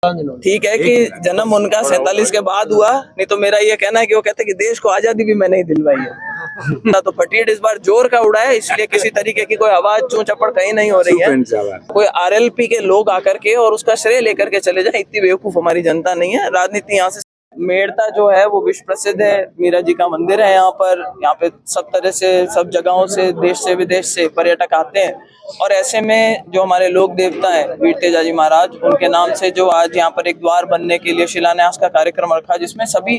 ठीक है कि जन्म उनका 47 के बाद हुआ, नहीं तो मेरा ये कहना है कि वो कहते कि देश को आजादी भी मैंने ही दिलवाई है। तो फटीड इस बार जोर का उड़ा है, इसलिए किसी तरीके की कोई आवाज चूं चपड़ कहीं नहीं हो रही है। कोई आरएलपी के लोग आकर के और उसका श्रेय लेकर के चले जाए, इतनी बेवकूफ हमारी जनता नहीं है। राजनीति यहाँ से मेड़ता जो है वो विश्व प्रसिद्ध है, मीरा जी का मंदिर है यहाँ पे सब तरह से, सब जगहों से, देश से विदेश से पर्यटक आते हैं। और ऐसे में जो हमारे लोक देवता है वीर तेजाजी महाराज, उनके नाम से जो आज यहाँ पर एक द्वार बनने के लिए शिलान्यास का कार्यक्रम रखा, जिसमें सभी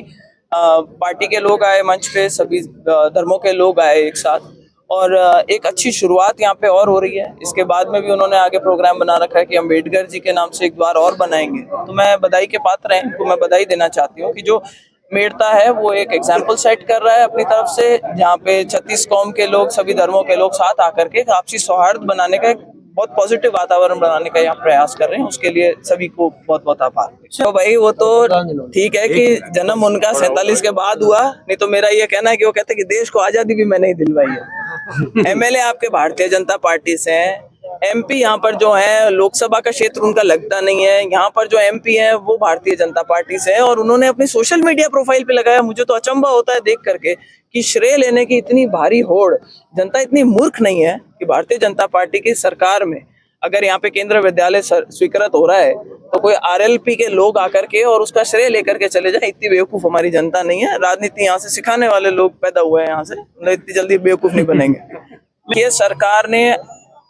पार्टी के लोग आए मंच पे, सभी धर्मों के लोग आए एक साथ, और एक अच्छी शुरुआत यहाँ पे और हो रही है। इसके बाद में भी उन्होंने आगे प्रोग्राम बना रखा है कि अम्बेडकर जी के नाम से एक द्वार और बनाएंगे। तो मैं बधाई के पात्र हैं, इनको मैं बधाई देना चाहती हूँ कि जो मेड़ता है वो एक एग्जाम्पल सेट कर रहा है अपनी तरफ से, जहाँ पे 36 कौम के लोग, सभी धर्मों के लोग साथ आकर के आपसी सौहार्द बनाने का, एक बहुत पॉजिटिव वातावरण बनाने का यहाँ प्रयास कर रहे हैं। उसके लिए सभी को बहुत बहुत आभार। तो भाई वो तो ठीक है कि जन्म उनका 47 के बाद हुआ, नहीं तो मेरा ये कहना है कि वो कहते कि देश को आजादी भी मैंने ही दिलवाई है। एमएलए आपके भारतीय जनता पार्टी से हैं, एमपी यहाँ पर जो है लोकसभा का क्षेत्र उनका लगता नहीं है, यहाँ पर जो एमपी है वो भारतीय जनता पार्टी से है, और उन्होंने अपनी सोशल मीडिया प्रोफाइल पे लगाया। मुझे तो अचंभा होता है देख करके कि श्रेय लेने की इतनी भारी होड़, जनता इतनी मूर्ख नहीं है कि भारतीय जनता पार्टी की सरकार में अगर यहाँ पे केंद्र विद्यालय स्वीकृत हो रहा है तो कोई आरएलपी के लोग आकर के और उसका श्रेय लेकर के चले जाए, इतनी बेवकूफ हमारी जनता नहीं है। राजनीति यहाँ से सिखाने वाले लोग पैदा हुए हैं, यहाँ से इतनी जल्दी बेवकूफ नहीं बनेंगे। ये सरकार ने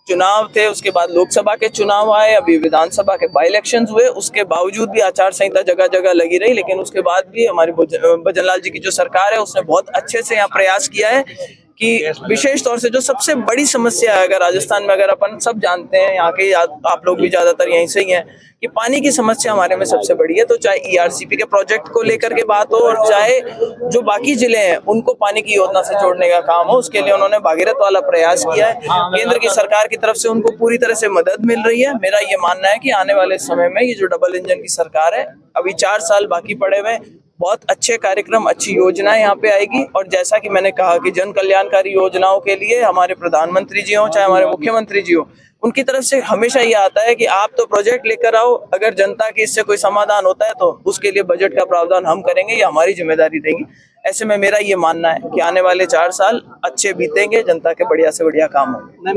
चुनाव थे, उसके बाद लोकसभा के चुनाव आए, अभी विधानसभा के बाई इलेक्शंस हुए, उसके बावजूद भी आचार संहिता जगह जगह लगी रही, लेकिन उसके बाद भी हमारी भजनलाल जी की जो सरकार है उसने बहुत अच्छे से यहाँ प्रयास किया है कि विशेष तौर से जो सबसे बड़ी समस्या है, अगर राजस्थान में, अगर अपन सब जानते हैं, यहाँ के आप लोग भी ज्यादातर यहीं से ही हैं, कि पानी की समस्या हमारे में सबसे बड़ी है। तो चाहे ईआरसीपी के प्रोजेक्ट को लेकर के बात हो, और चाहे जो बाकी जिले हैं उनको पानी की योजना से जोड़ने का काम हो, उसके लिए उन्होंने भागीरथ वाला प्रयास किया है। केंद्र की सरकार की तरफ से उनको पूरी तरह से मदद मिल रही है। मेरा ये मानना है कि आने वाले समय में ये जो डबल इंजन की सरकार है, अभी 4 साल बाकी पड़े हुए, बहुत अच्छे कार्यक्रम, अच्छी योजनाएं यहाँ पे आएगी। और जैसा कि मैंने कहा कि जन कल्याणकारी योजनाओं के लिए हमारे प्रधानमंत्री जी हो, चाहे हमारे मुख्यमंत्री जी हो, उनकी तरफ से हमेशा ये आता है कि आप तो प्रोजेक्ट लेकर आओ, अगर जनता की इससे कोई समाधान होता है तो उसके लिए बजट का प्रावधान हम करेंगे, ये हमारी जिम्मेदारी रहेगी। ऐसे में मेरा ये मानना है कि आने वाले 4 साल अच्छे बीतेंगे, जनता के बढ़िया से बढ़िया काम होंगे।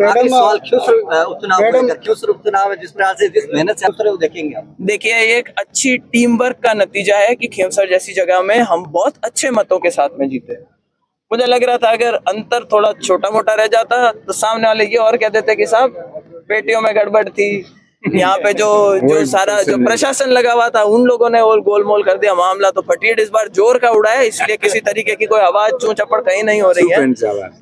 देखिए, एक अच्छी टीम वर्क का नतीजा है कि खेमसर जैसी जगह में हम बहुत अच्छे मतों के साथ में जीते। मुझे लग रहा था अगर अंतर थोड़ा छोटा मोटा रह जाता तो सामने वाले ये और कह देते कि साहब पेटियों में गड़बड़ थी, यहाँ पे जो सारा जो प्रशासन लगा हुआ था उन लोगों ने और गोलमोल कर दिया मामला। तो फटीड इस बार जोर का उड़ा है, इसलिए किसी तरीके की कोई आवाज चूं चपड़ कहीं नहीं हो रही है।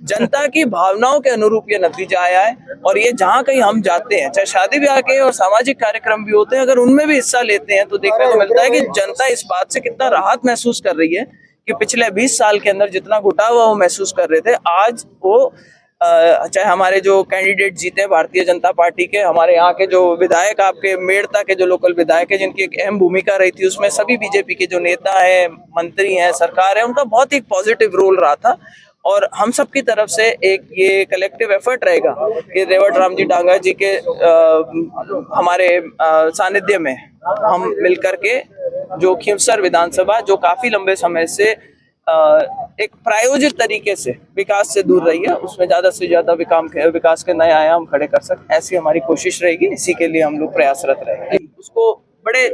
जनता की भावनाओं के अनुरूप ये नतीजा आया है। और ये जहाँ कहीं हम जाते हैं, चाहे शादी ब्याह के और सामाजिक कार्यक्रम भी होते हैं, अगर उनमें भी हिस्सा लेते हैं तो देखने को मिलता है कि जनता इस बात से कितना राहत महसूस कर रही है कि पिछले 20 साल के अंदर जितना घुटा हुआ वो महसूस कर रहे थे, आज वो चाहे हमारे जो कैंडिडेट जीते भारतीय जनता पार्टी के, हमारे यहाँ के जो विधायक, आपके मेड़ता के जो लोकल विधायक है जिनकी एक अहम भूमिका रही थी, उसमें सभी बीजेपी के जो नेता हैं, मंत्री हैं, सरकार है, उनका बहुत ही पॉजिटिव रोल रहा था। और हम सब की तरफ से एक ये कलेक्टिव एफर्ट रहेगा कि रेवत राम जी डांगा जी के हमारे सानिध्य में हम मिलकर के जो खेमसर विधानसभा, जो काफी लंबे समय से एक प्रायोजित तरीके से विकास से दूर रही है, उसमें ज्यादा से ज्यादा विकास के नए आयाम खड़े कर सकें, ऐसी हमारी कोशिश रहेगी। इसी के लिए हम लोग प्रयासरत रहेंगे। उसको बड़े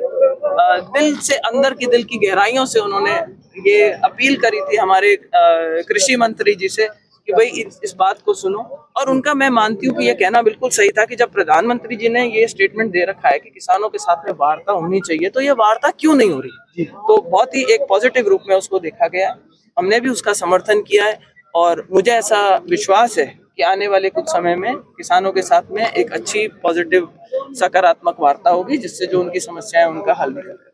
दिल से, अंदर की दिल की गहराइयों से उन्होंने ये अपील करी थी हमारे कृषि मंत्री जी से कि भाई इस बात को सुनो। और उनका मैं मानती हूँ कि ये कहना बिल्कुल सही था कि जब प्रधानमंत्री जी ने ये स्टेटमेंट दे रखा है कि किसानों के साथ में वार्ता होनी चाहिए, तो ये वार्ता क्यों नहीं हो रही। तो बहुत ही एक पॉजिटिव रूप में उसको देखा गया, हमने भी उसका समर्थन किया है। और मुझे ऐसा विश्वास है कि आने वाले कुछ समय में किसानों के साथ में एक अच्छी पॉजिटिव सकारात्मक वार्ता होगी, जिससे जो उनकी समस्याएं उनका हल निकलेगा।